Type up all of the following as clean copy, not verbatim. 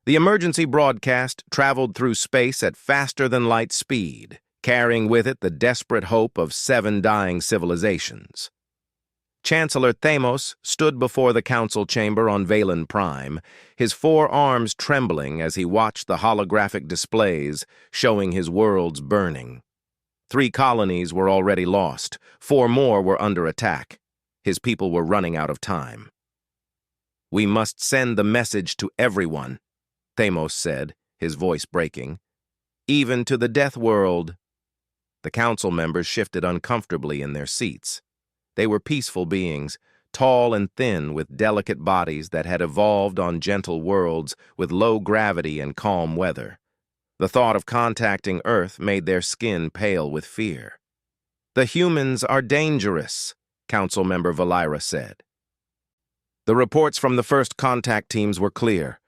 The emergency broadcast traveled through space at faster-than-light speed, carrying with it the desperate hope of 7 dying civilizations. Chancellor Thamos stood before the council chamber on Valen Prime, his 4 arms trembling as he watched the holographic displays showing his worlds burning. 3 colonies were already lost, 4 more were under attack. His people were running out of time. "We must send the message to everyone," Thamos said, his voice breaking. "Even to the Death World." The council members shifted uncomfortably in their seats. They were peaceful beings, tall and thin with delicate bodies that had evolved on gentle worlds with low gravity and calm weather. The thought of contacting Earth made their skin pale with fear. "The humans are dangerous," Council Member Valira said. The reports from the first contact teams were clear.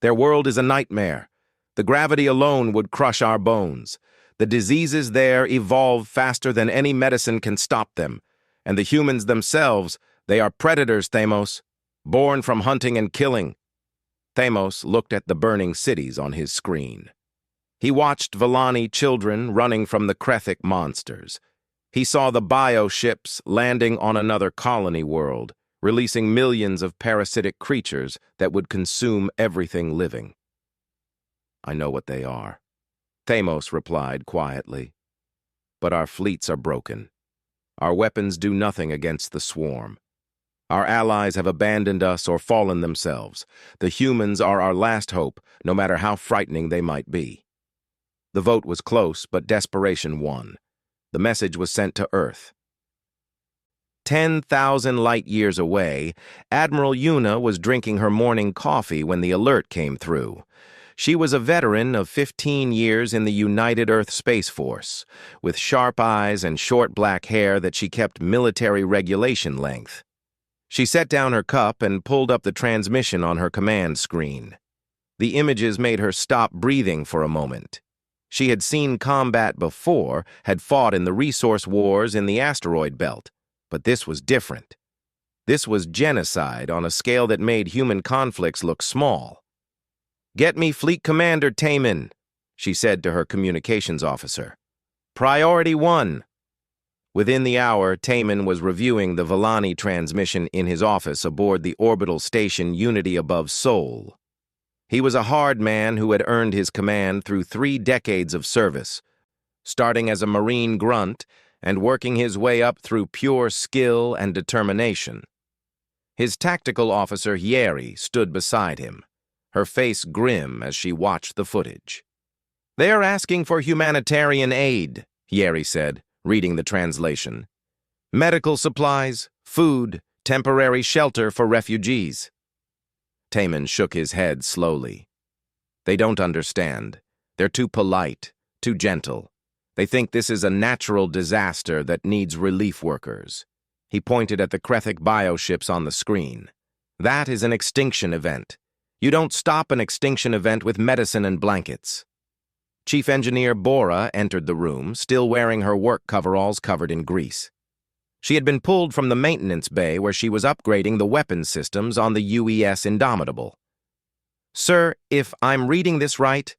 "Their world is a nightmare. The gravity alone would crush our bones. The diseases there evolve faster than any medicine can stop them. And the humans themselves, they are predators, Thamos, born from hunting and killing." Thamos looked at the burning cities on his screen. He watched Vellani children running from the Krethic monsters. He saw the bioships landing on another colony world, releasing millions of parasitic creatures that would consume everything living. "I know what they are," Thamos replied quietly. "But our fleets are broken. Our weapons do nothing against the swarm. Our allies have abandoned us or fallen themselves. The humans are our last hope, no matter how frightening they might be." The vote was close, but desperation won. The message was sent to Earth. 10,000 light-years away, Admiral Yuna was drinking her morning coffee when the alert came through. She was a veteran of 15 years in the United Earth Space Force, with sharp eyes and short black hair that she kept military regulation length. She set down her cup and pulled up the transmission on her command screen. The images made her stop breathing for a moment. She had seen combat before, had fought in the resource wars in the asteroid belt, but this was different. This was genocide on a scale that made human conflicts look small. "Get me Fleet Commander Taman," she said to her communications officer. "Priority 1. Within the hour, Taman was reviewing the Vellani transmission in his office aboard the orbital station Unity above Sol. He was a hard man who had earned his command through 3 decades of service, starting as a Marine grunt and working his way up through pure skill and determination. His tactical officer, Yeri, stood beside him, her face grim as she watched the footage. "They are asking for humanitarian aid," Yeri said, reading the translation. "Medical supplies, food, temporary shelter for refugees." Taman shook his head slowly. "They don't understand. They're too polite, too gentle. They think this is a natural disaster that needs relief workers." He pointed at the Krethic bioships on the screen. "That is an extinction event. You don't stop an extinction event with medicine and blankets." Chief Engineer Bora entered the room, still wearing her work coveralls covered in grease. She had been pulled from the maintenance bay where she was upgrading the weapons systems on the UES Indomitable. "Sir, if I'm reading this right,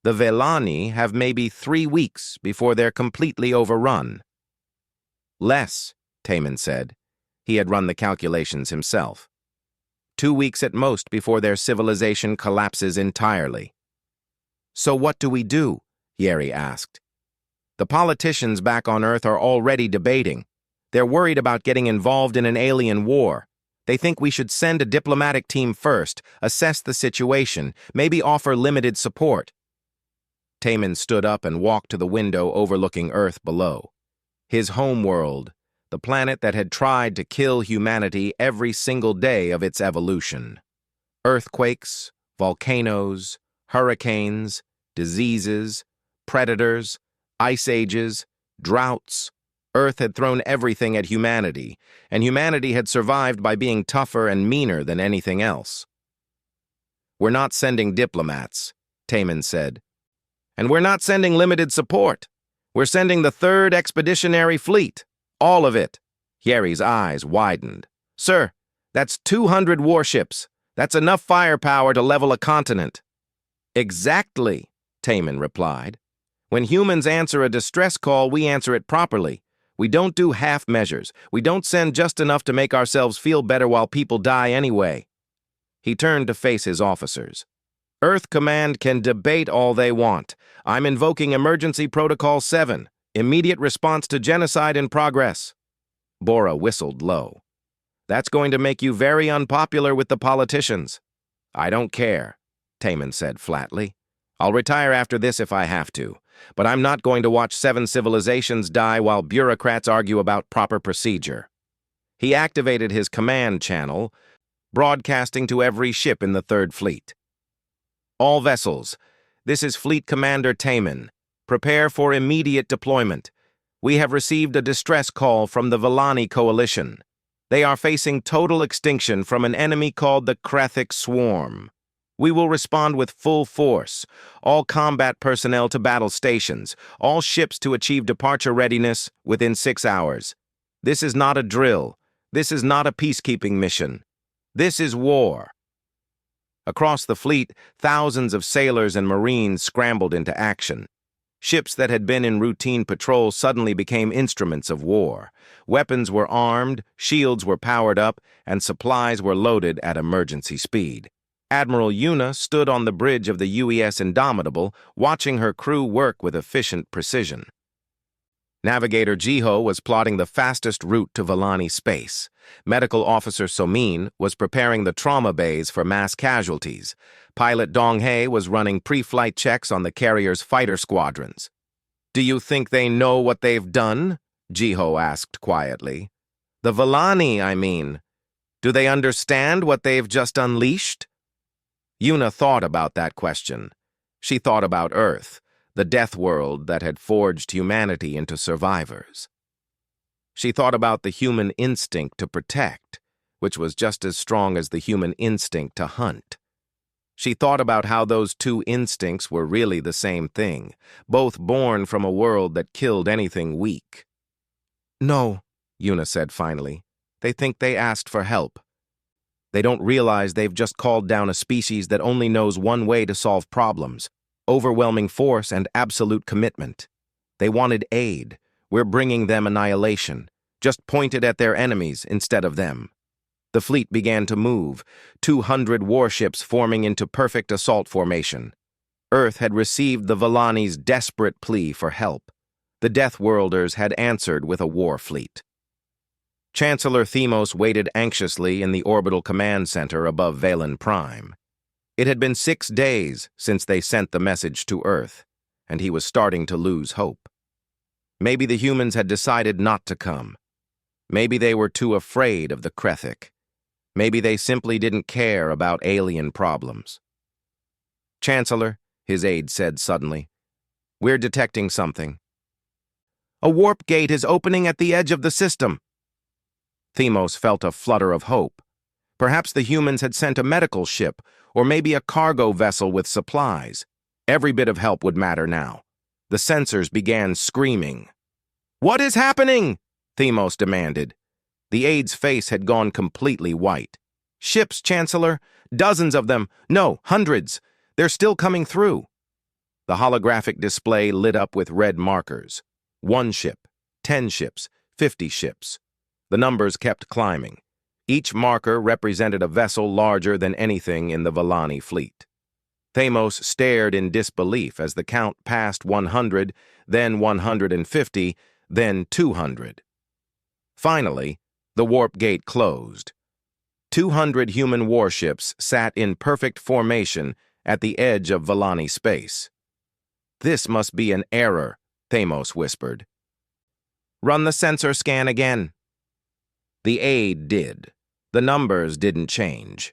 the Vellani have maybe 3 weeks before they're completely overrun." "Less," Taman said. He had run the calculations himself. 2 weeks at most before their civilization collapses entirely." "So what do we do?" Yeri asked. "The politicians back on Earth are already debating. They're worried about getting involved in an alien war. They think we should send a diplomatic team first, assess the situation, maybe offer limited support." Taman stood up and walked to the window overlooking Earth below. His home world, the planet that had tried to kill humanity every single day of its evolution. Earthquakes, volcanoes, hurricanes, diseases, predators, ice ages, droughts. Earth had thrown everything at humanity, and humanity had survived by being tougher and meaner than anything else. "We're not sending diplomats," Taman said. "And we're not sending limited support. We're sending the 3rd Expeditionary Fleet. All of it." Yeri's eyes widened. "Sir, that's 200 warships. That's enough firepower to level a continent." Exactly, Taman replied. When humans answer a distress call, we answer it properly. We don't do half measures. We don't send just enough to make ourselves feel better while people die anyway. He turned to face his officers. Earth Command can debate all they want. I'm invoking Emergency Protocol 7, immediate response to genocide in progress. Bora whistled low. That's going to make you very unpopular with the politicians. I don't care, Taman said flatly. I'll retire after this if I have to, but I'm not going to watch 7 civilizations die while bureaucrats argue about proper procedure. He activated his command channel, broadcasting to every ship in the Third Fleet. All vessels, this is Fleet Commander Taman. Prepare for immediate deployment. We have received a distress call from the Villani Coalition. They are facing total extinction from an enemy called the Krathic Swarm. We will respond with full force. All combat personnel to battle stations. All ships to achieve departure readiness within 6 hours. This is not a drill. This is not a peacekeeping mission. This is war. Across the fleet, thousands of sailors and marines scrambled into action. Ships that had been in routine patrol suddenly became instruments of war. Weapons were armed, shields were powered up, and supplies were loaded at emergency speed. Admiral Yuna stood on the bridge of the UES Indomitable, watching her crew work with efficient precision. Navigator Jiho was plotting the fastest route to Villani space. Medical Officer Somin was preparing the trauma bays for mass casualties. Pilot Donghae was running pre-flight checks on the carrier's fighter squadrons. Do you think they know what they've done? Jiho asked quietly. The Villani, I mean. Do they understand what they've just unleashed? Yuna thought about that question. She thought about Earth, the death world that had forged humanity into survivors. She thought about the human instinct to protect, which was just as strong as the human instinct to hunt. She thought about how those two instincts were really the same thing, both born from a world that killed anything weak. No, Yuna said finally. They think they asked for help. They don't realize they've just called down a species that only knows one way to solve problems: overwhelming force and absolute commitment. They wanted aid. We're bringing them annihilation, just pointed at their enemies instead of them. The fleet began to move, 200 warships forming into perfect assault formation. Earth had received the Villani's desperate plea for help. The Deathworlders had answered with a war fleet. Chancellor Themos waited anxiously in the orbital command center above Valen Prime. It had been 6 days since they sent the message to Earth, and he was starting to lose hope. Maybe the humans had decided not to come. Maybe they were too afraid of the Krathic. Maybe they simply didn't care about alien problems. Chancellor, his aide said suddenly, we're detecting something. A warp gate is opening at the edge of the system. Themos felt a flutter of hope. Perhaps the humans had sent a medical ship, or maybe a cargo vessel with supplies. Every bit of help would matter now. The sensors began screaming. What is happening? Themos demanded. The aide's face had gone completely white. Ships, Chancellor. Dozens of them. No, hundreds. They're still coming through. The holographic display lit up with red markers. 1 ship, 10 ships, 50 ships. The numbers kept climbing. Each marker represented a vessel larger than anything in the Villani fleet. Themos stared in disbelief as the count passed 100, then 150, then 200. Finally, the warp gate closed. 200 human warships sat in perfect formation at the edge of Villani space. This must be an error, Themos whispered. Run the sensor scan again. The aide did. The numbers didn't change.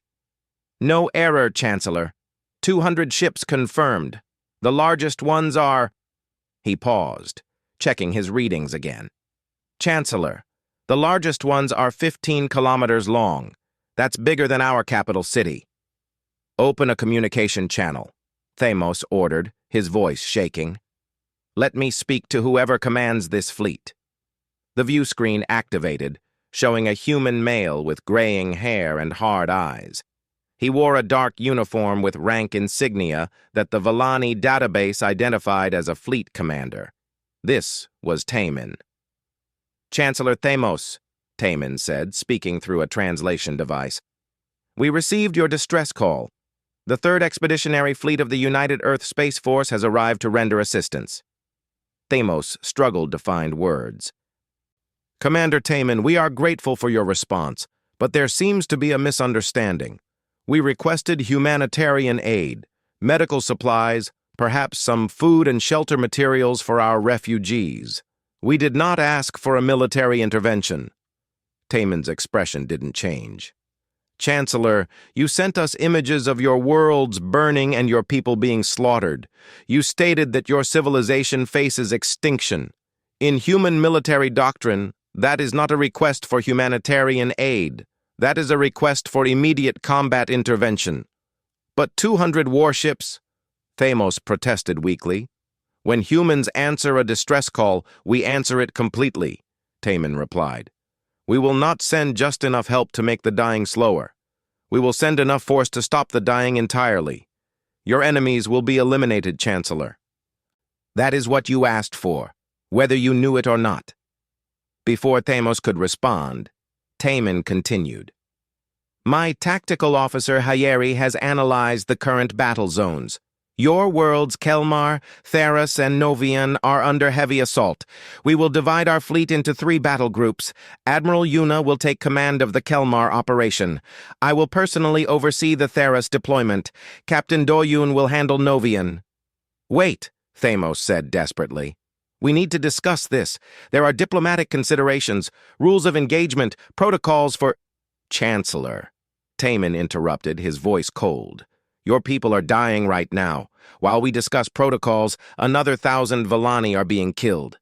No error, Chancellor. 200 ships confirmed. The largest ones are... He paused, checking his readings again. Chancellor, the largest ones are 15 kilometers long. That's bigger than our capital city. Open a communication channel, Themos ordered, his voice shaking. Let me speak to whoever commands this fleet. The view screen activated, showing a human male with graying hair and hard eyes. He wore a dark uniform with rank insignia that the Villani database identified as a fleet commander. This was Taman. "Chancellor Thamos," Taman said, speaking through a translation device. "We received your distress call. The 3rd Expeditionary Fleet of the United Earth Space Force has arrived to render assistance." Thamos struggled to find words. "Commander Taman, we are grateful for your response, but there seems to be a misunderstanding. We requested humanitarian aid, medical supplies, perhaps some food and shelter materials for our refugees. We did not ask for a military intervention." Taman's expression didn't change. "Chancellor, you sent us images of your worlds burning and your people being slaughtered. You stated that your civilization faces extinction. In human military doctrine, that is not a request for humanitarian aid. That is a request for immediate combat intervention." "But 200 warships," Thamos protested weakly. "When humans answer a distress call, we answer it completely," Taman replied. "We will not send just enough help to make the dying slower. We will send enough force to stop the dying entirely. Your enemies will be eliminated, Chancellor. That is what you asked for, whether you knew it or not." Before Thamos could respond, Taman continued. "My tactical officer Hayeri has analyzed the current battle zones. Your worlds, Kelmar, Theras, and Novian, are under heavy assault. We will divide our fleet into 3 battle groups. Admiral Yuna will take command of the Kelmar operation. I will personally oversee the Theras deployment. Captain Doyun will handle Novian." "Wait," Thamos said desperately. "We need to discuss this. There are diplomatic considerations, rules of engagement, protocols for—" "Chancellor," Taman interrupted, his voice cold. "Your people are dying right now. While we discuss protocols, another 1,000 Villani are being killed.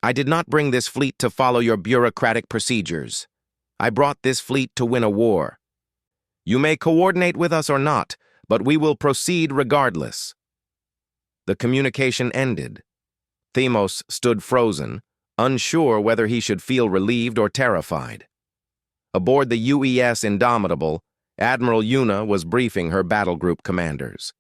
I did not bring this fleet to follow your bureaucratic procedures. I brought this fleet to win a war. You may coordinate with us or not, but we will proceed regardless." The communication ended. Thamos stood frozen, unsure whether he should feel relieved or terrified. Aboard the UES Indomitable, Admiral Yuna was briefing her battle group commanders.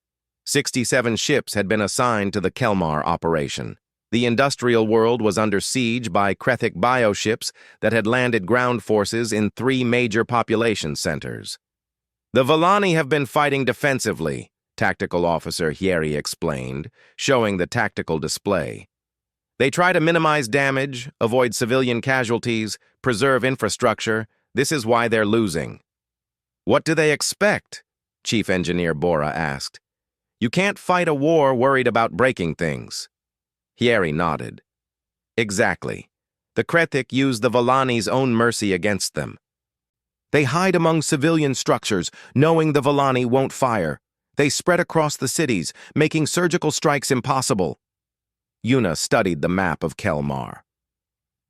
67 ships had been assigned to the Kelmar operation. The industrial world was under siege by Krethic bioships that had landed ground forces in 3 major population centers. "The Villani have been fighting defensively," Tactical Officer Hyeri explained, showing the tactical display. "They try to minimize damage, avoid civilian casualties, preserve infrastructure. This is why they're losing." "What do they expect?" Chief Engineer Bora asked. "You can't fight a war worried about breaking things." Hyeri nodded. "Exactly. The Krethic use the Villani's own mercy against them. They hide among civilian structures, knowing the Villani won't fire. They spread across the cities, making surgical strikes impossible." Yuna studied the map of Kelmar.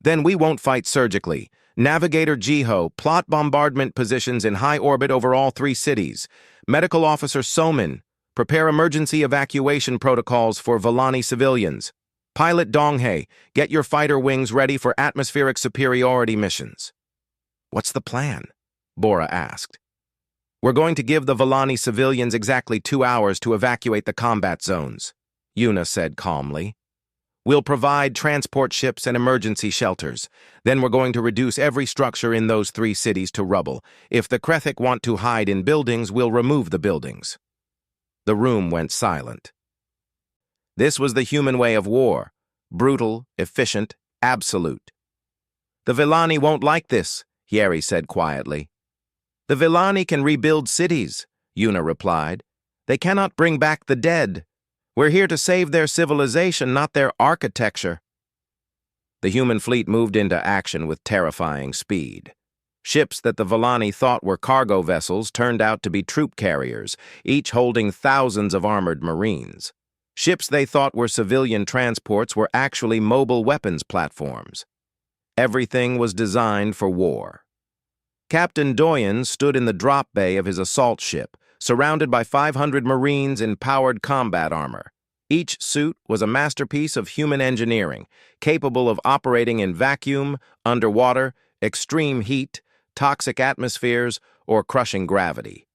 "Then we won't fight surgically. Navigator Jiho, plot bombardment positions in high orbit over all 3 cities. Medical Officer Somin, prepare emergency evacuation protocols for Villani civilians. Pilot Donghae, get your fighter wings ready for atmospheric superiority missions." "What's the plan?" Bora asked. "We're going to give the Villani civilians exactly 2 hours to evacuate the combat zones," Yuna said calmly. "We'll provide transport ships and emergency shelters. Then we're going to reduce every structure in those 3 cities to rubble. If the Krethic want to hide in buildings, we'll remove the buildings." The room went silent. This was the human way of war. Brutal, efficient, absolute. "The Villani won't like this," Hyeri said quietly. "The Villani can rebuild cities," Yuna replied. "They cannot bring back the dead. We're here to save their civilization, not their architecture." The human fleet moved into action with terrifying speed. Ships that the Villani thought were cargo vessels turned out to be troop carriers, each holding thousands of armored marines. Ships they thought were civilian transports were actually mobile weapons platforms. Everything was designed for war. Captain Doyen stood in the drop bay of his assault ship, surrounded by 500 Marines in powered combat armor. Each suit was a masterpiece of human engineering, capable of operating in vacuum, underwater, extreme heat, toxic atmospheres, or crushing gravity.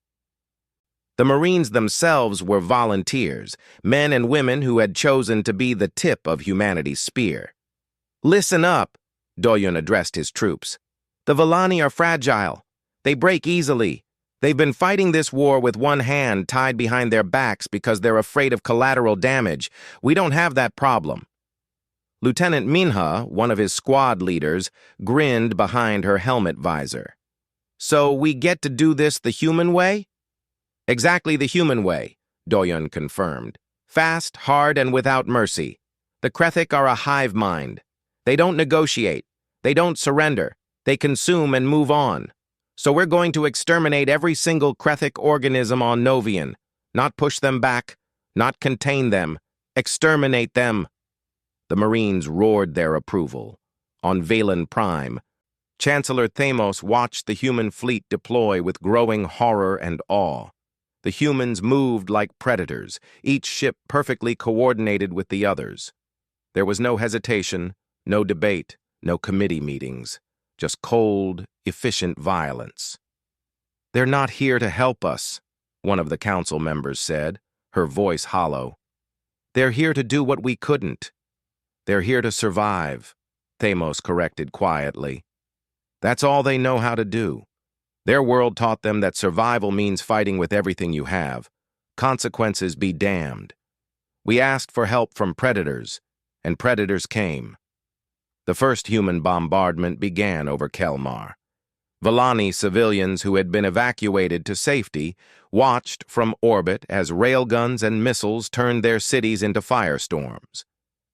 The Marines themselves were volunteers, men and women who had chosen to be the tip of humanity's spear. "Listen up," Doyon addressed his troops. "The Villani are fragile. They break easily. They've been fighting this war with one hand tied behind their backs because they're afraid of collateral damage. We don't have that problem." Lieutenant Minha, one of his squad leaders, grinned behind her helmet visor. "So we get to do this the human way?" "Exactly the human way," Doyon confirmed. "Fast, hard, and without mercy. The Krethik are a hive mind. They don't negotiate. They don't surrender. They consume and move on. So we're going to exterminate every single Krethik organism on Novian. Not push them back, not contain them. Exterminate them." The Marines roared their approval. On Valen Prime, Chancellor Thamos watched the human fleet deploy with growing horror and awe. The humans moved like predators, each ship perfectly coordinated with the others. There was no hesitation, no debate, no committee meetings, just cold, efficient violence. "They're not here to help us," one of the council members said, her voice hollow. "They're here to do what we couldn't. They're here to survive," Thamos corrected quietly. "That's all they know how to do. Their world taught them that survival means fighting with everything you have. Consequences be damned. We asked for help from predators, and predators came." The first human bombardment began over Kelmar. Villani civilians who had been evacuated to safety watched from orbit as railguns and missiles turned their cities into firestorms.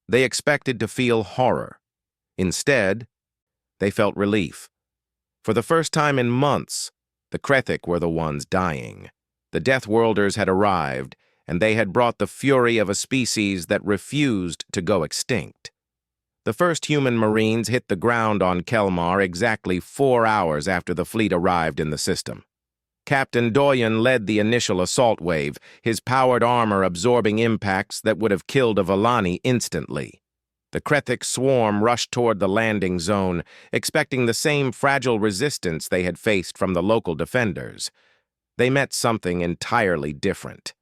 They expected to feel horror. Instead, they felt relief. For the first time in months, the Krethik were the ones dying. The Deathworlders had arrived, and they had brought the fury of a species that refused to go extinct. The first human Marines hit the ground on Kelmar exactly 4 hours after the fleet arrived in the system. Captain Doyon led the initial assault wave, his powered armor absorbing impacts that would have killed a Villani instantly. The Krethik swarm rushed toward the landing zone, expecting the same fragile resistance they had faced from the local defenders. They met something entirely different.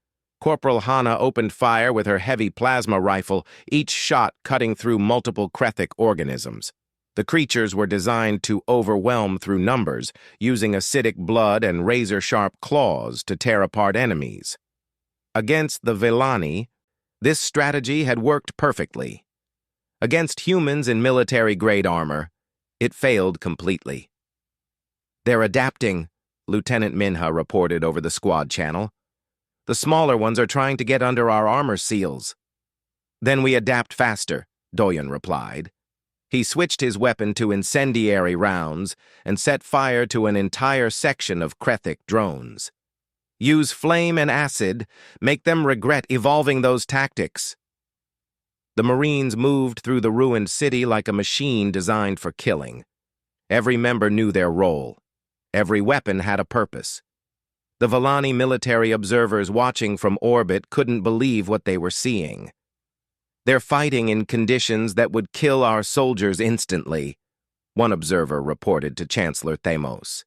Corporal Hana opened fire with her heavy plasma rifle, each shot cutting through multiple Krethik organisms. The creatures were designed to overwhelm through numbers, using acidic blood and razor-sharp claws to tear apart enemies. Against the Villani, this strategy had worked perfectly. Against humans in military-grade armor, it failed completely. "They're adapting," Lieutenant Minha reported over the squad channel. "The smaller ones are trying to get under our armor seals." "Then we adapt faster," Doyon replied. He switched his weapon to incendiary rounds and set fire to an entire section of Krethik drones. "Use flame and acid, make them regret evolving those tactics." The Marines moved through the ruined city like a machine designed for killing. Every member knew their role. Every weapon had a purpose. The Villani military observers watching from orbit couldn't believe what they were seeing. "They're fighting in conditions that would kill our soldiers instantly," one observer reported to Chancellor Thamos.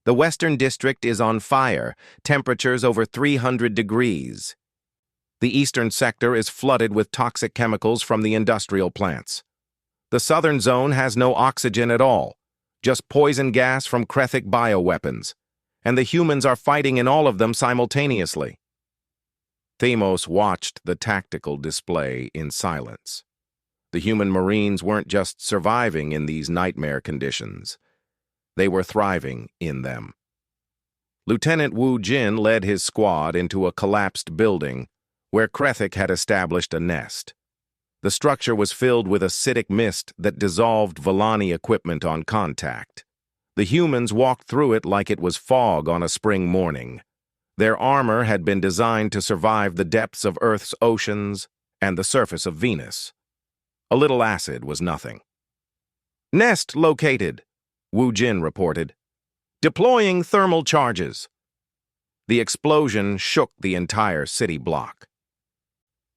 "The Western District is on fire, temperatures over 300 degrees. The eastern sector is flooded with toxic chemicals from the industrial plants. The southern zone has no oxygen at all, just poison gas from Krethik bioweapons, and the humans are fighting in all of them simultaneously." Thamos watched the tactical display in silence. The human Marines weren't just surviving in these nightmare conditions. They were thriving in them. Lieutenant Wu Jin led his squad into a collapsed building where Krethik had established a nest. The structure was filled with acidic mist that dissolved Villani equipment on contact. The humans walked through it like it was fog on a spring morning. Their armor had been designed to survive the depths of Earth's oceans and the surface of Venus. A little acid was nothing. "Nest located," Wu Jin reported. "Deploying thermal charges." The explosion shook the entire city block.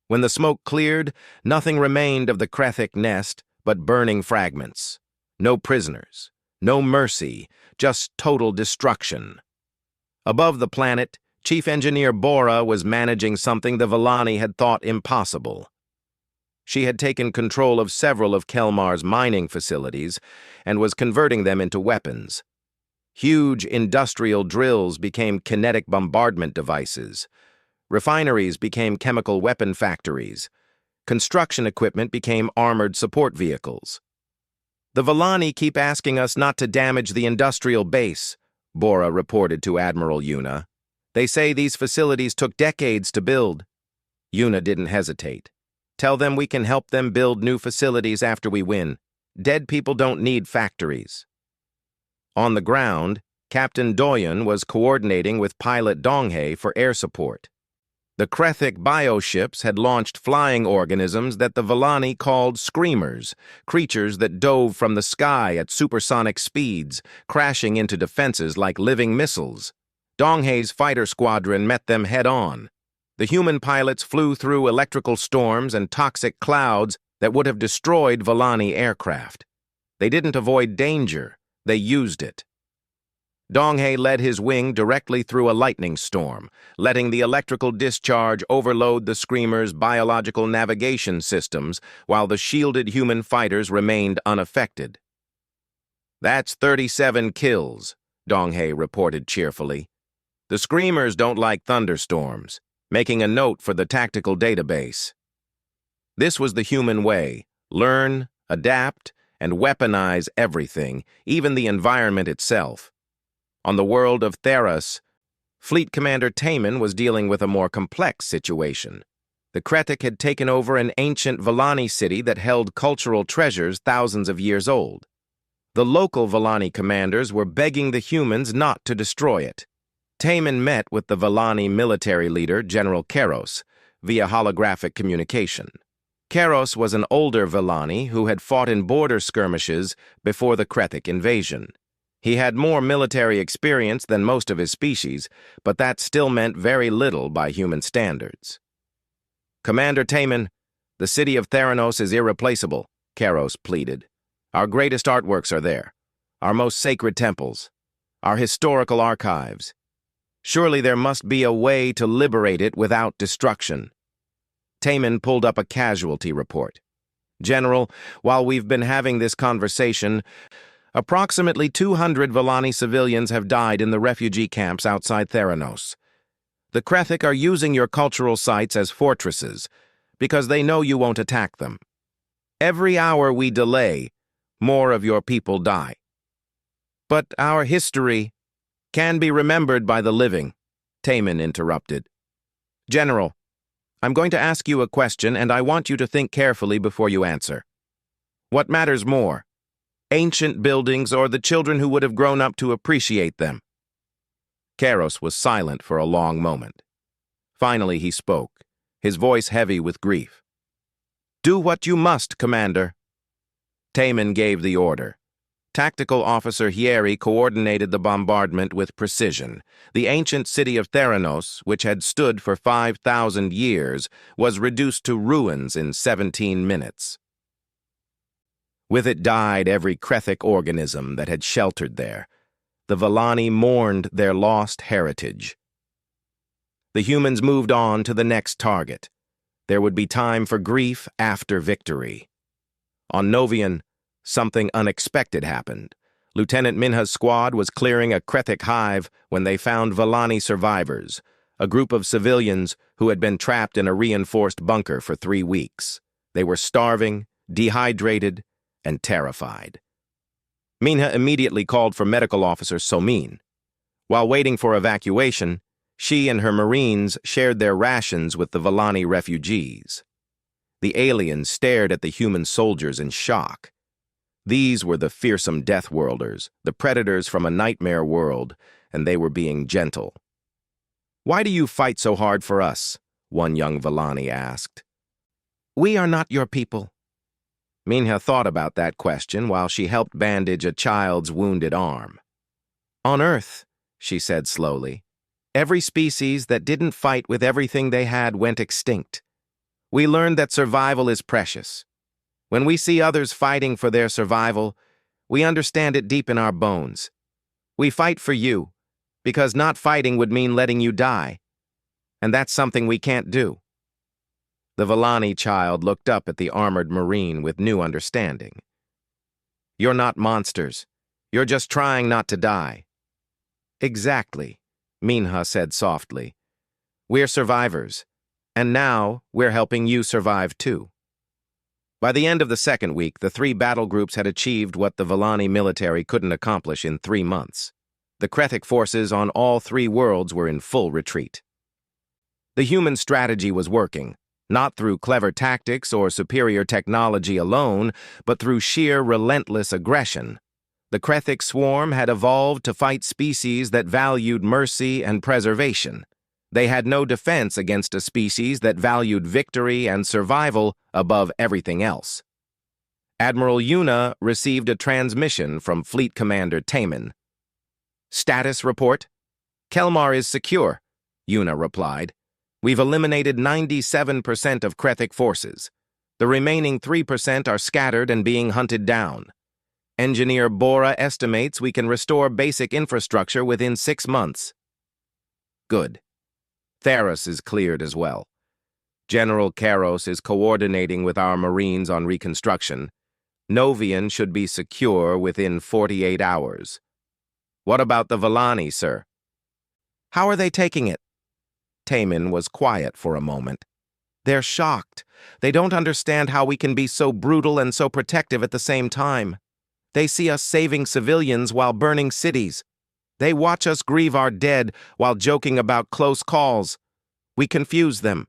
When the smoke cleared, nothing remained of the Krethik nest but burning fragments. No prisoners, no mercy, just total destruction. Above the planet, Chief Engineer Bora was managing something the Villani had thought impossible. She had taken control of several of Kelmar's mining facilities and was converting them into weapons. Huge industrial drills became kinetic bombardment devices. Refineries became chemical weapon factories. Construction equipment became armored support vehicles. "The Villani keep asking us not to damage the industrial base," Bora reported to Admiral Yuna. "They say these facilities took decades to build." Yuna didn't hesitate. "Tell them we can help them build new facilities after we win. Dead people don't need factories." On the ground, Captain Doyen was coordinating with pilot Donghae for air support. The Krethic bioships had launched flying organisms that the Villani called screamers, creatures that dove from the sky at supersonic speeds, crashing into defenses like living missiles. Donghae's fighter squadron met them head-on. The human pilots flew through electrical storms and toxic clouds that would have destroyed Villani aircraft. They didn't avoid danger, they used it. Donghae led his wing directly through a lightning storm, letting the electrical discharge overload the screamer's biological navigation systems while the shielded human fighters remained unaffected. "That's 37 kills," Donghae reported cheerfully. "The screamers don't like thunderstorms," making a note for the tactical database. This was the human way: learn, adapt, and weaponize everything, even the environment itself. On the world of Theros, Fleet Commander Taman was dealing with a more complex situation. The Krethic had taken over an ancient Villani city that held cultural treasures thousands of years old. The local Villani commanders were begging the humans not to destroy it. Taman met with the Villani military leader, General Keros, via holographic communication. Keros was an older Villani who had fought in border skirmishes before the Krethic invasion. He had more military experience than most of his species, but that still meant very little by human standards. "Commander Taman, the city of Theranos is irreplaceable," Keros pleaded. "Our greatest artworks are there, our most sacred temples, our historical archives. Surely there must be a way to liberate it without destruction." Taman pulled up a casualty report. "General, while we've been having this conversation, approximately 200 Villani civilians have died in the refugee camps outside Theranos. The Krethic are using your cultural sites as fortresses because they know you won't attack them. Every hour we delay, more of your people die. But our history can be remembered by the living," Taman interrupted. "General, I'm going to ask you a question, and I want you to think carefully before you answer. What matters more, ancient buildings or the children who would have grown up to appreciate them?" Keros was silent for a long moment. Finally he spoke, his voice heavy with grief. "Do what you must, Commander." Taman gave the order. Tactical Officer Hieri coordinated the bombardment with precision. The ancient city of Theranos, which had stood for 5,000 years, was reduced to ruins in 17 minutes. With it died every Krethic organism that had sheltered there. The Villani mourned their lost heritage. The humans moved on to the next target. There would be time for grief after victory. On Novian, something unexpected happened. Lieutenant Minha's squad was clearing a Krethic hive when they found Villani survivors, a group of civilians who had been trapped in a reinforced bunker for 3 weeks. They were starving, dehydrated, and terrified. Minha immediately called for Medical Officer Somin. While waiting for evacuation, she and her Marines shared their rations with the Villani refugees. The aliens stared at the human soldiers in shock. These were the fearsome Deathworlders, the predators from a nightmare world, and they were being gentle. "Why do you fight so hard for us?" one young Villani asked. "We are not your people." Minha thought about that question while she helped bandage a child's wounded arm. "On Earth," she said slowly, "every species that didn't fight with everything they had went extinct. We learned that survival is precious. When we see others fighting for their survival, we understand it deep in our bones. We fight for you, Because not fighting would mean letting you die, and that's something we can't do. The Villani child looked up at the armored marine with new understanding. You're not monsters. You're just trying not to die. Exactly, Minha said softly. We're survivors, and now we're helping you survive too. By the end of the second week, the three battle groups had achieved what the Villani military couldn't accomplish in 3 months. The Krethic forces on all 3 worlds were in full retreat. The human strategy was working, not through clever tactics or superior technology alone, but through sheer relentless aggression. The Krethic swarm had evolved to fight species that valued mercy and preservation. They had no defense against a species that valued victory and survival above everything else. Admiral Yuna received a transmission from Fleet Commander Taman. Status report? Kelmar is secure, Yuna replied. We've eliminated 97% of Krethic forces. The remaining 3% are scattered and being hunted down. Engineer Bora estimates we can restore basic infrastructure within 6 months. Good. Theros is cleared as well. General Karos is coordinating with our Marines on reconstruction. Novian should be secure within 48 hours. What about the Villani, sir? How are they taking it? Taman was quiet for a moment. They're shocked. They don't understand how we can be so brutal and so protective at the same time. They see us saving civilians while burning cities. They watch us grieve our dead while joking about close calls. We confuse them.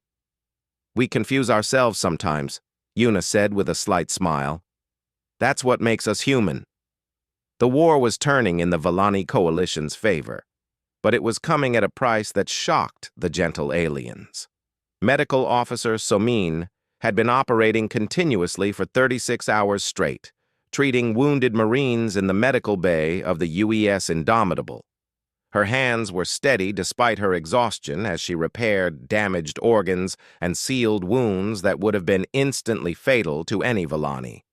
We confuse ourselves sometimes, Yuna said with a slight smile. That's what makes us human. The war was turning in the Villani coalition's favor, but it was coming at a price that shocked the gentle aliens. Medical Officer Somin had been operating continuously for 36 hours straight, treating wounded Marines in the medical bay of the UES Indomitable. Her hands were steady despite her exhaustion as she repaired damaged organs and sealed wounds that would have been instantly fatal to any Villani.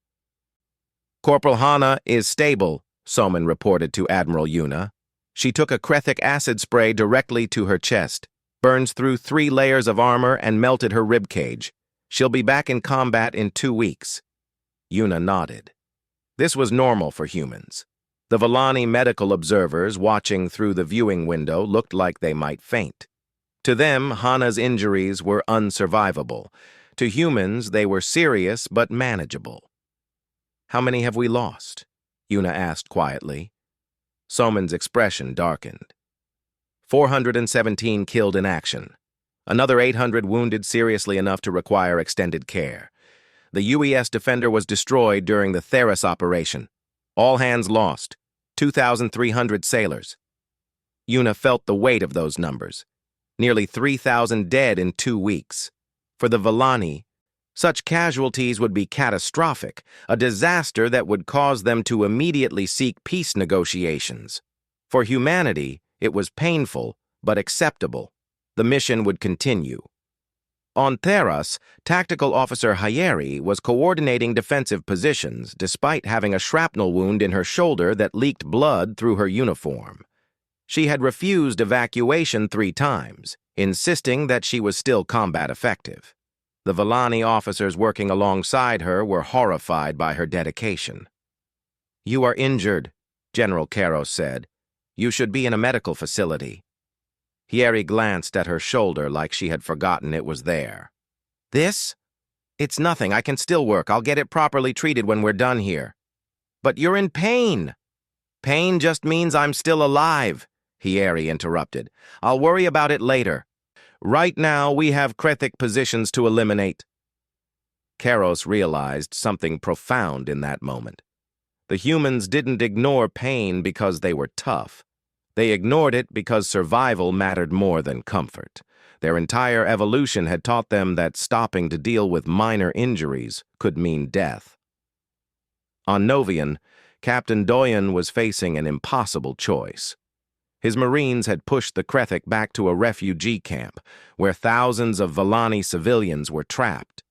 Corporal Hana is stable, Somin reported to Admiral Yuna. She took a Krethic acid spray directly to her chest, burns through 3 layers of armor and melted her ribcage. She'll be back in combat in 2 weeks. Yuna nodded. This was normal for humans. The Villani medical observers watching through the viewing window looked like they might faint. To them, Hana's injuries were unsurvivable. To humans, they were serious but manageable. How many have we lost? Yuna asked quietly. Somin's expression darkened. 417 killed in action. Another 800 wounded seriously enough to require extended care. The UES Defender was destroyed during the Theros operation. All hands lost. 2,300 sailors. Yuna felt the weight of those numbers. Nearly 3,000 dead in 2 weeks. For the Villani, such casualties would be catastrophic, a disaster that would cause them to immediately seek peace negotiations. For humanity, it was painful, but acceptable. The mission would continue. On Theros, Tactical Officer Hayeri was coordinating defensive positions despite having a shrapnel wound in her shoulder that leaked blood through her uniform. She had refused evacuation 3 times, insisting that she was still combat effective. The Villani officers working alongside her were horrified by her dedication. You are injured, General Karos said. You should be in a medical facility. Hayeri glanced at her shoulder like she had forgotten it was there. This? It's nothing. I can still work. I'll get it properly treated when we're done here. But you're in pain. Pain just means I'm still alive, Hayeri interrupted. I'll worry about it later. Right now, we have Krethic positions to eliminate. Karos realized something profound in that moment. The humans didn't ignore pain because they were tough. They ignored it because survival mattered more than comfort. Their entire evolution had taught them that stopping to deal with minor injuries could mean death. On Novian, Captain Doyen was facing an impossible choice. His Marines had pushed the Krethic back to a refugee camp, where thousands of Villani civilians were trapped.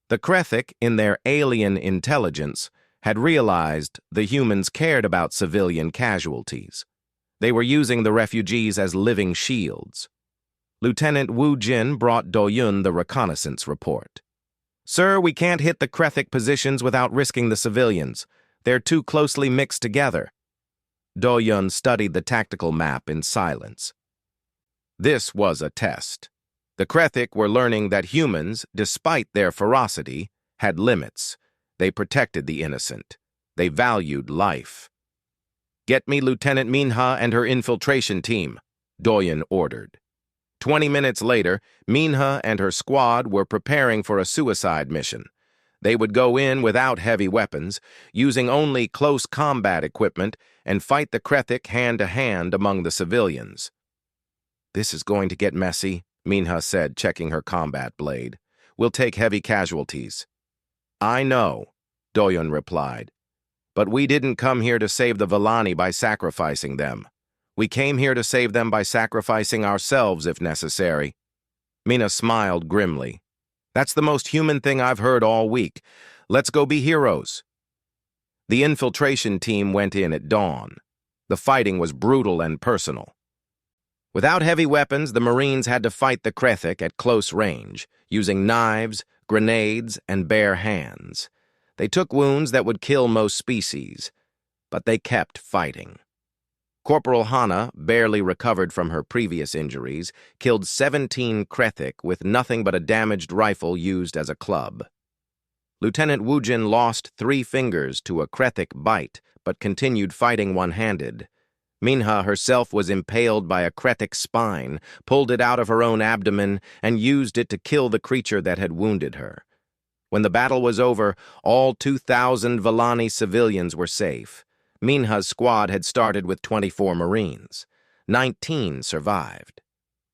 The Krethic, in their alien intelligence, had realized the humans cared about civilian casualties. They were using the refugees as living shields. Lieutenant Wu Jin brought Do Yun the reconnaissance report. "Sir, we can't hit the Krethic positions without risking the civilians. They're too closely mixed together." Do Yun studied the tactical map in silence. This was a test. The Krethic were learning that humans, despite their ferocity, had limits. They protected the innocent. They valued life. "Get me Lieutenant Minha and her infiltration team," Do Yun ordered. 20 minutes later, Minha and her squad were preparing for a suicide mission. They would go in without heavy weapons, using only close combat equipment, and fight the Krethic hand-to-hand among the civilians. "This is going to get messy," Minha said, checking her combat blade. "We'll take heavy casualties." "I know," Do Yun replied. "But we didn't come here to save the Villani by sacrificing them. We came here to save them by sacrificing ourselves if necessary." Mina smiled grimly. "That's the most human thing I've heard all week. Let's go be heroes." The infiltration team went in at dawn. The fighting was brutal and personal. Without heavy weapons, the Marines had to fight the Krethic at close range, using knives, grenades, and bare hands. They took wounds that would kill most species, but they kept fighting. Corporal Hana, barely recovered from her previous injuries, killed 17 Krethic with nothing but a damaged rifle used as a club. Lieutenant Wujin lost 3 fingers to a Krethic bite, but continued fighting one-handed. Minha herself was impaled by a Krethic spine, pulled it out of her own abdomen, and used it to kill the creature that had wounded her. When the battle was over, all 2,000 Villani civilians were safe. Minha's squad had started with 24 Marines. 19 survived.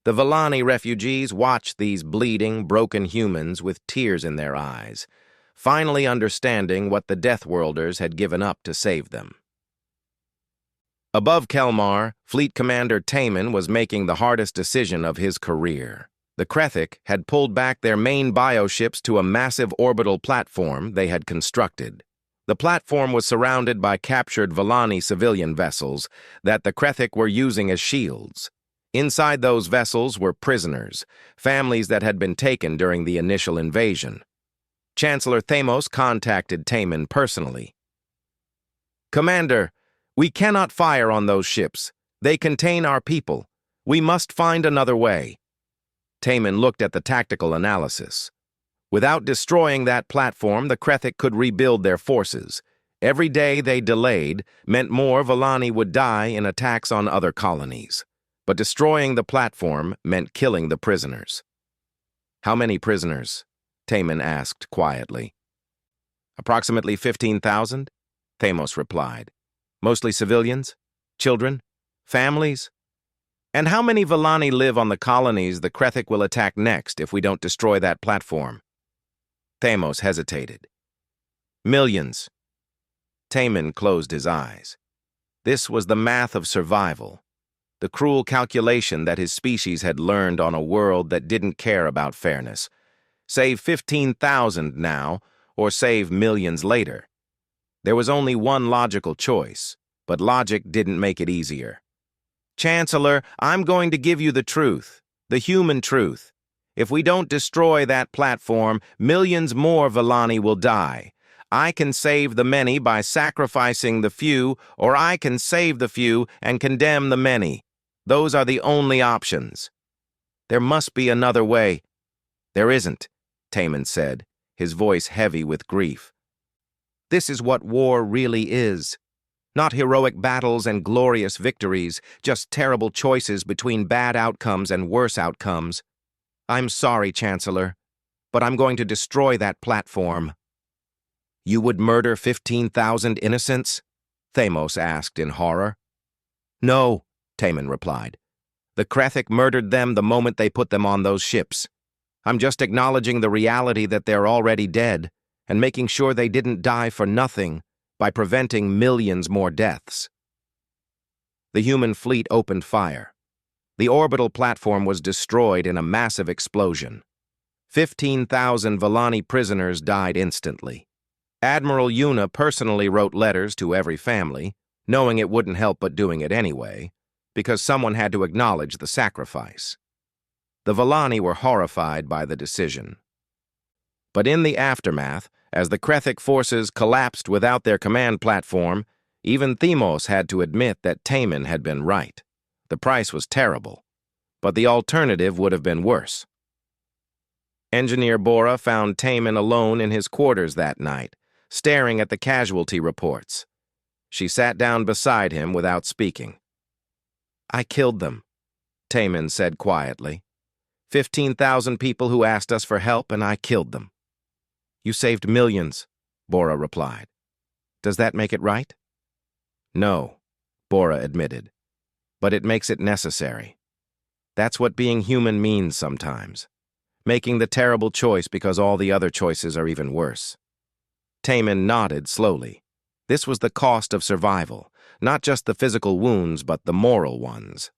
The Villani refugees watched these bleeding, broken humans with tears in their eyes, finally understanding what the Deathworlders had given up to save them. Above Kelmar, Fleet Commander Taman was making the hardest decision of his career. The Krethic had pulled back their main bioships to a massive orbital platform they had constructed. The platform was surrounded by captured Villani civilian vessels that the Krethic were using as shields. Inside those vessels were prisoners, families that had been taken during the initial invasion. Chancellor Thamos contacted Taman personally. "Commander, we cannot fire on those ships. They contain our people. We must find another way." Taman looked at the tactical analysis. Without destroying that platform, the Krethic could rebuild their forces. Every day they delayed meant more Villani would die in attacks on other colonies. But destroying the platform meant killing the prisoners. "How many prisoners?" Taman asked quietly. "Approximately 15,000, Thamos replied. "Mostly civilians? Children? Families? And how many Villani live on the colonies the Krethic will attack next if we don't destroy that platform?" Thamos hesitated. "Millions." Taman closed his eyes. This was the math of survival, the cruel calculation that his species had learned on a world that didn't care about fairness. Save 15,000 now, or save millions later. There was only one logical choice, but logic didn't make it easier. "Chancellor, I'm going to give you the truth, the human truth. If we don't destroy that platform, millions more Villani will die. I can save the many by sacrificing the few, or I can save the few and condemn the many. Those are the only options. There must be another way." "There isn't," Taman said, his voice heavy with grief. "This is what war really is. Not heroic battles and glorious victories, just terrible choices between bad outcomes and worse outcomes. I'm sorry, Chancellor, but I'm going to destroy that platform." "You would murder 15,000 innocents?" Thamos asked in horror. "No," Taman replied. "The Krethic murdered them the moment they put them on those ships. I'm just acknowledging the reality that they're already dead and making sure they didn't die for nothing by preventing millions more deaths." The human fleet opened fire. The orbital platform was destroyed in a massive explosion. 15,000 Villani prisoners died instantly. Admiral Yuna personally wrote letters to every family, knowing it wouldn't help but doing it anyway. because someone had to acknowledge the sacrifice. The Volani were horrified by the decision. But in the aftermath, as the Krethic forces collapsed without their command platform, even Themos had to admit that Taman had been right. The price was terrible, but the alternative would have been worse. Engineer Bora found Taman alone in his quarters that night, staring at the casualty reports. She sat down beside him without speaking. "I killed them," Taman said quietly. 15,000 people who asked us for help, and I killed them. "You saved millions," Bora replied. "Does that make it right?" "No," Bora admitted, "but it makes it necessary. That's what being human means sometimes. Making the terrible choice because all the other choices are even worse." Taman nodded slowly. This was the cost of survival, not just the physical wounds, but the moral ones.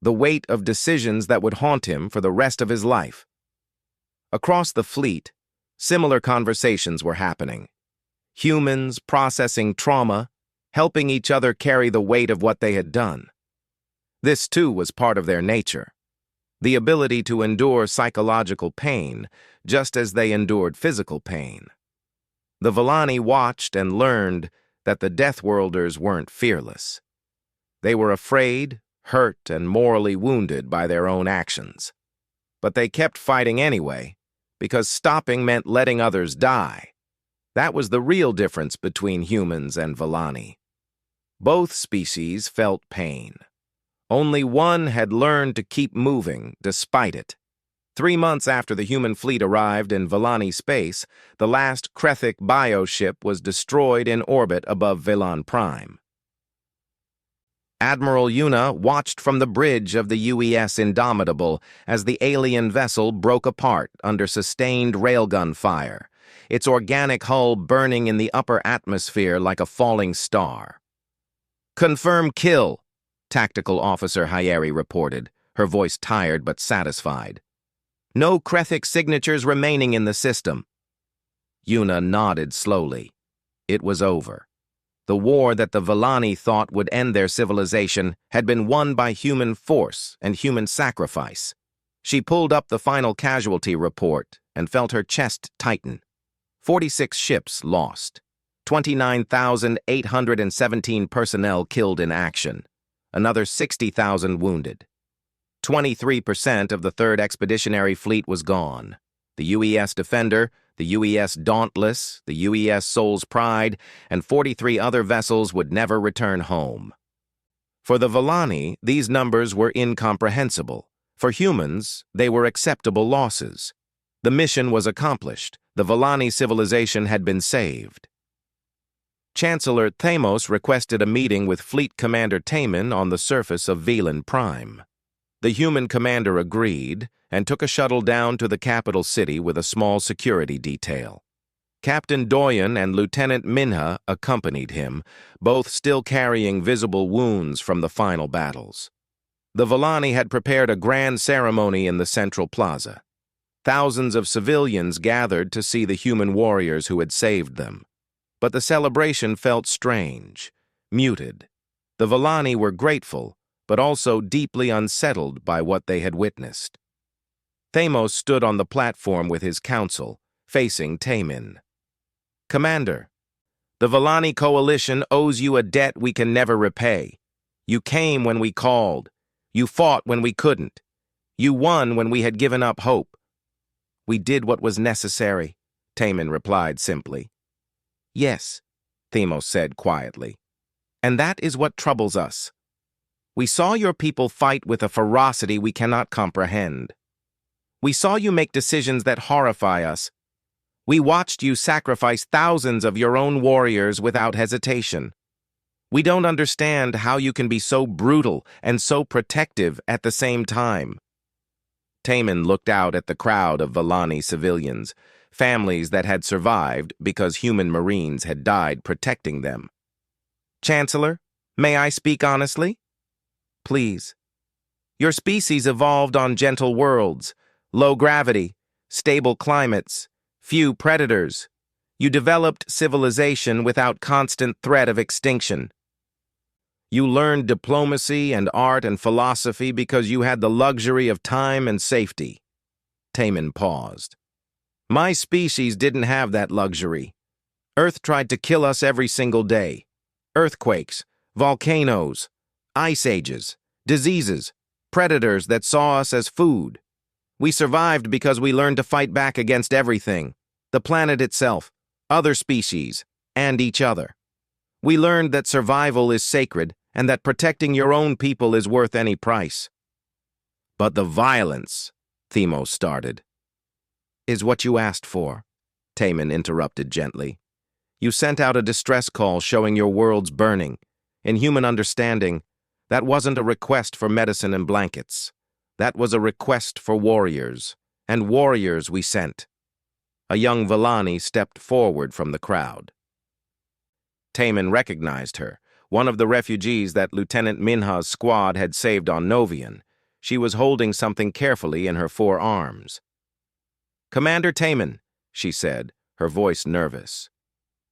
The weight of decisions that would haunt him for the rest of his life. Across the fleet, similar conversations were happening. Humans processing trauma, helping each other carry the weight of what they had done. This, too, was part of their nature. The ability to endure psychological pain, just as they endured physical pain. The Volani watched and learned that the Deathworlders weren't fearless. They were afraid, hurt, and morally wounded by their own actions. But they kept fighting anyway, because stopping meant letting others die. That was the real difference between humans and Volani. Both species felt pain. Only one had learned to keep moving despite it. 3 months after the human fleet arrived in Volani space, the last Krethic bioship was destroyed in orbit above Velan Prime. Admiral Yuna watched from the bridge of the UES Indomitable as the alien vessel broke apart under sustained railgun fire, its organic hull burning in the upper atmosphere like a falling star. "Confirm kill," Tactical Officer Hayeri reported, her voice tired but satisfied. "No Krethic signatures remaining in the system." Yuna nodded slowly. It was over. The war that the Volani thought would end their civilization had been won by human force and human sacrifice. She pulled up the final casualty report and felt her chest tighten. 46 ships lost. 29,817 personnel killed in action. Another 60,000 wounded. 23% of the 3rd Expeditionary Fleet was gone. The UES Defender, the UES Dauntless, the UES Soul's Pride, and 43 other vessels would never return home. For the Volani, these numbers were incomprehensible. For humans, they were acceptable losses. The mission was accomplished. The Volani civilization had been saved. Chancellor Themos requested a meeting with Fleet Commander Taman on the surface of Velan Prime. The human commander agreed and took a shuttle down to the capital city with a small security detail. Captain Doyen and Lieutenant Minha accompanied him, both still carrying visible wounds from the final battles. The Volani had prepared a grand ceremony in the central plaza. Thousands of civilians gathered to see the human warriors who had saved them. But the celebration felt strange, muted. The Volani were grateful, but also deeply unsettled by what they had witnessed. Themos stood on the platform with his council, facing Taman. "Commander, the Volani coalition owes you a debt we can never repay. You came when we called. You fought when we couldn't. You won when we had given up hope." "We did what was necessary," Taman replied simply. "Yes," Themos said quietly. "And that is what troubles us. We saw your people fight with a ferocity we cannot comprehend. We saw you make decisions that horrify us. We watched you sacrifice thousands of your own warriors without hesitation. We don't understand how you can be so brutal and so protective at the same time." Taman looked out at the crowd of Volani civilians, families that had survived because human Marines had died protecting them. "Chancellor, may I speak honestly?" "Please." "Your species evolved on gentle worlds, low gravity, stable climates, few predators. You developed civilization without constant threat of extinction. You learned diplomacy and art and philosophy because you had the luxury of time and safety. Taman paused. My species didn't have that luxury. Earth tried to kill us every single day. Earthquakes, volcanoes, ice ages, diseases, predators that saw us as food. We survived because we learned to fight back against everything, the planet itself, other species, and each other. We learned that survival is sacred and that protecting your own people is worth any price. But the violence, Themos started. Is what you asked for, Taman interrupted gently. You sent out a distress call showing your world's burning. In human understanding, that wasn't a request for medicine and blankets. That was a request for warriors, and warriors we sent. A young Villani stepped forward from the crowd. Taman recognized her, one of the refugees that Lieutenant Minha's squad had saved on Novian. She was holding something carefully in her forearms. Commander Taman, she said, her voice nervous.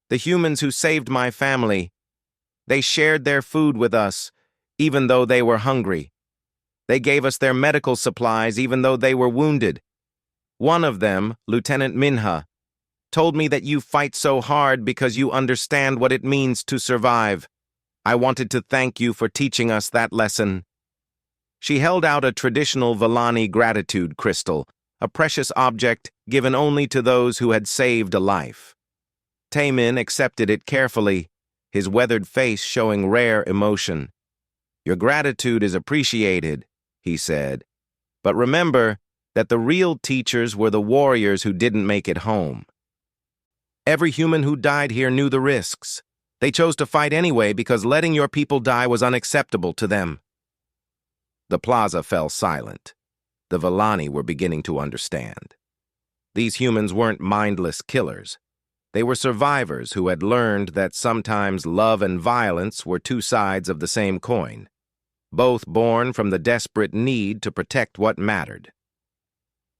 The humans who saved my family, they shared their food with us, even though they were hungry. They gave us their medical supplies even though they were wounded. One of them, Lieutenant Minha, told me that you fight so hard because you understand what it means to survive. I wanted to thank you for teaching us that lesson. She held out a traditional Villani gratitude crystal, a precious object given only to those who had saved a life. Taman accepted it carefully, his weathered face showing rare emotion. Your gratitude is appreciated, he said, but remember that the real teachers were the warriors who didn't make it home. Every human who died here knew the risks. They chose to fight anyway because letting your people die was unacceptable to them. The plaza fell silent. The Villani were beginning to understand. These humans weren't mindless killers. They were survivors who had learned that sometimes love and violence were two sides of the same coin, both born from the desperate need to protect what mattered.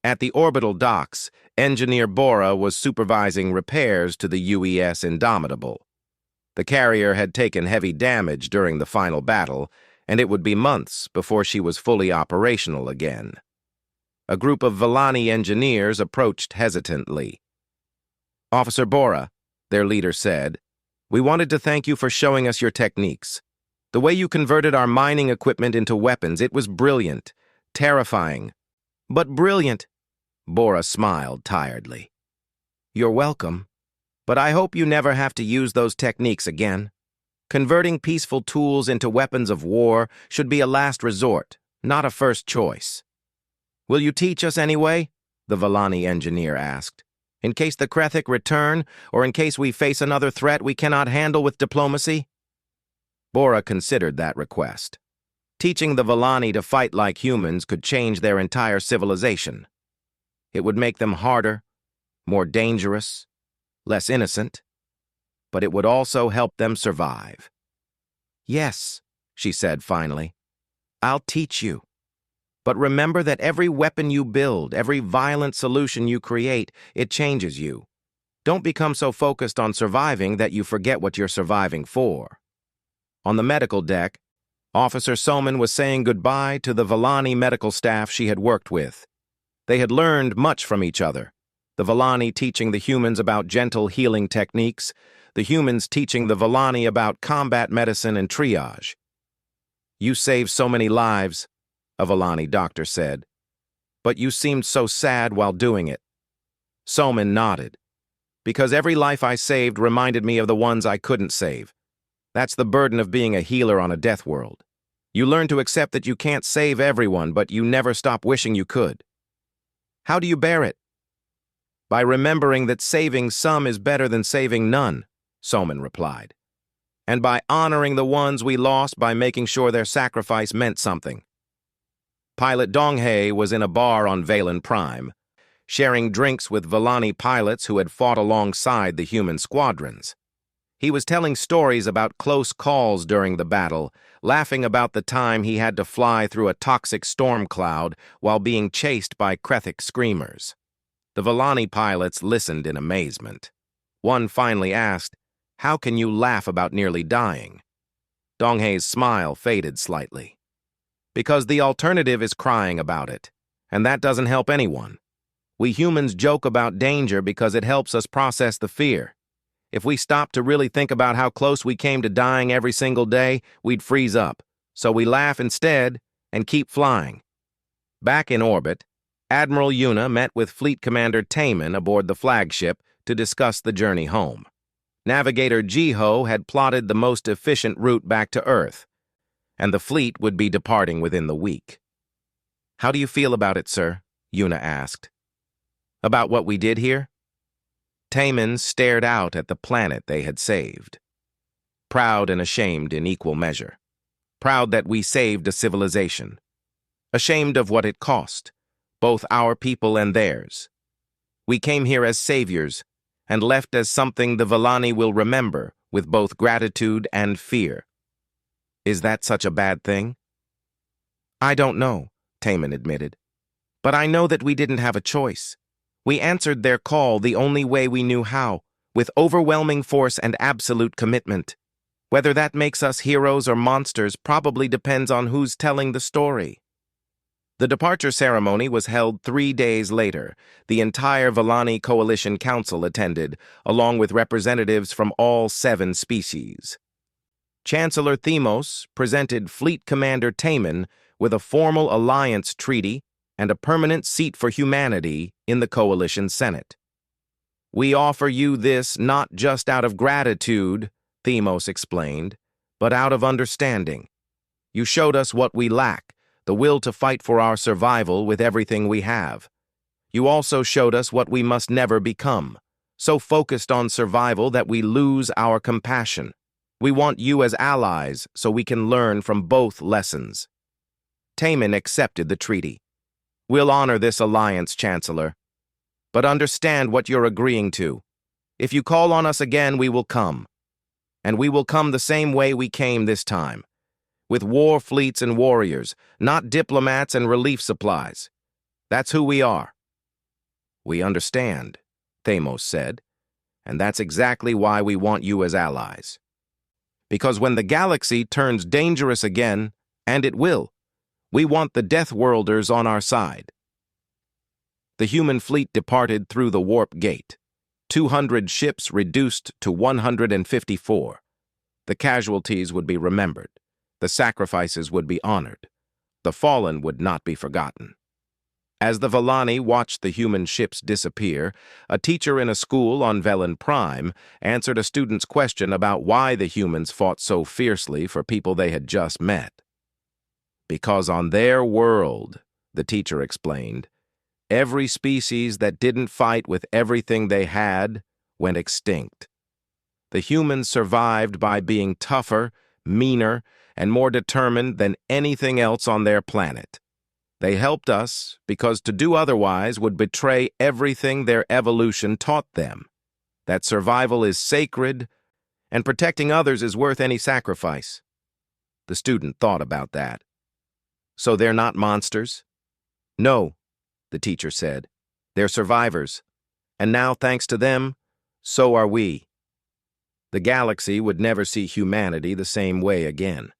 At the orbital docks, Engineer Bora was supervising repairs to the UES Indomitable. The carrier had taken heavy damage during the final battle, and it would be months before she was fully operational again. A group of Villani engineers approached hesitantly. Officer Bora, their leader said, we wanted to thank you for showing us your techniques. The way you converted our mining equipment into weapons, it was brilliant, terrifying, but brilliant. Bora smiled tiredly. You're welcome, but I hope you never have to use those techniques again. Converting peaceful tools into weapons of war should be a last resort, not a first choice. Will you teach us anyway? The Villani engineer asked. In case the Krethic return, or in case we face another threat we cannot handle with diplomacy? Bora considered that request. Teaching the Villani to fight like humans could change their entire civilization. It would make them harder, more dangerous, less innocent, but it would also help them survive. Yes, she said finally, I'll teach you. But remember that every weapon you build, every violent solution you create, it changes you. Don't become so focused on surviving that you forget what you're surviving for. On the medical deck, Officer Soman was saying goodbye to the Villani medical staff she had worked with. They had learned much from each other, the Villani teaching the humans about gentle healing techniques, the humans teaching the Villani about combat medicine and triage. You saved so many lives, a Villani doctor said, but you seemed so sad while doing it. Soman nodded. Because every life I saved reminded me of the ones I couldn't save. That's the burden of being a healer on a death world. You learn to accept that you can't save everyone, but you never stop wishing you could. How do you bear it? By remembering that saving some is better than saving none, Soman replied. And by honoring the ones we lost by making sure their sacrifice meant something. Pilot Donghae was in a bar on Valen Prime, sharing drinks with Villani pilots who had fought alongside the human squadrons. He was telling stories about close calls during the battle, laughing about the time he had to fly through a toxic storm cloud while being chased by Krethic screamers. The Villani pilots listened in amazement. One finally asked, "How can you laugh about nearly dying?" Donghei's smile faded slightly. Because the alternative is crying about it, and that doesn't help anyone. We humans joke about danger because it helps us process the fear. If we stopped to really think about how close we came to dying every single day, we'd freeze up. So we laugh instead and keep flying. Back in orbit, Admiral Yuna met with Fleet Commander Taman aboard the flagship to discuss the journey home. Navigator Jiho had plotted the most efficient route back to Earth, and the fleet would be departing within the week. "How do you feel about it, sir?" Yuna asked. "About what we did here?" Taman stared out at the planet they had saved. Proud and ashamed in equal measure. Proud that we saved a civilization. Ashamed of what it cost, both our people and theirs. We came here as saviors and left as something the Villani will remember with both gratitude and fear. Is that such a bad thing? "I don't know," Taman admitted. "But I know that we didn't have a choice. We answered their call the only way we knew how, with overwhelming force and absolute commitment. Whether that makes us heroes or monsters probably depends on who's telling the story." The departure ceremony was held 3 days later. The entire Villani Coalition Council attended, along with representatives from all 7 species. Chancellor Themos presented Fleet Commander Taman with a formal alliance treaty and a permanent seat for humanity in the Coalition Senate. "We offer you this not just out of gratitude," Themos explained, "but out of understanding. You showed us what we lack, the will to fight for our survival with everything we have. You also showed us what we must never become, so focused on survival that we lose our compassion. We want you as allies so we can learn from both lessons." Taman accepted the treaty. "We'll honor this alliance, Chancellor. But understand what you're agreeing to. If you call on us again, we will come. And we will come the same way we came this time. With war fleets and warriors, not diplomats and relief supplies. That's who we are." "We understand," Themos said, "and that's exactly why we want you as allies. Because when the galaxy turns dangerous again, and it will, we want the Deathworlders on our side." The human fleet departed through the warp gate. 200 ships reduced to 154. The casualties would be remembered. The sacrifices would be honored. The fallen would not be forgotten. As the Villani watched the human ships disappear, a teacher in a school on Velen Prime answered a student's question about why the humans fought so fiercely for people they had just met. "Because on their world," the teacher explained, "every species that didn't fight with everything they had went extinct. The humans survived by being tougher, meaner, and more determined than anything else on their planet. They helped us because to do otherwise would betray everything their evolution taught them, that survival is sacred and protecting others is worth any sacrifice." The student thought about that. "So they're not monsters?" "No," the teacher said. "They're survivors. And now, thanks to them, so are we." The galaxy would never see humanity the same way again.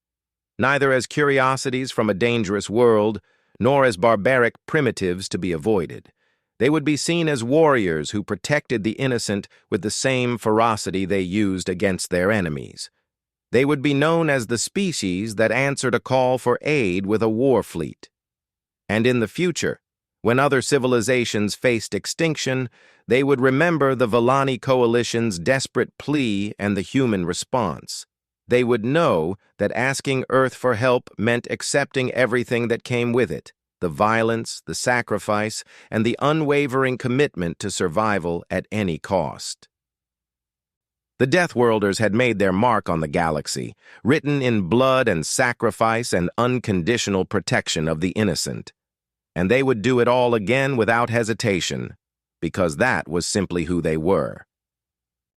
Neither as curiosities from a dangerous world, nor as barbaric primitives to be avoided. They would be seen as warriors who protected the innocent with the same ferocity they used against their enemies. They would be known as the species that answered a call for aid with a war fleet. And in the future, when other civilizations faced extinction, they would remember the Villani Coalition's desperate plea and the human response. They would know that asking Earth for help meant accepting everything that came with it, the violence, the sacrifice, and the unwavering commitment to survival at any cost. The Deathworlders had made their mark on the galaxy, written in blood and sacrifice and unconditional protection of the innocent. And they would do it all again without hesitation, because that was simply who they were.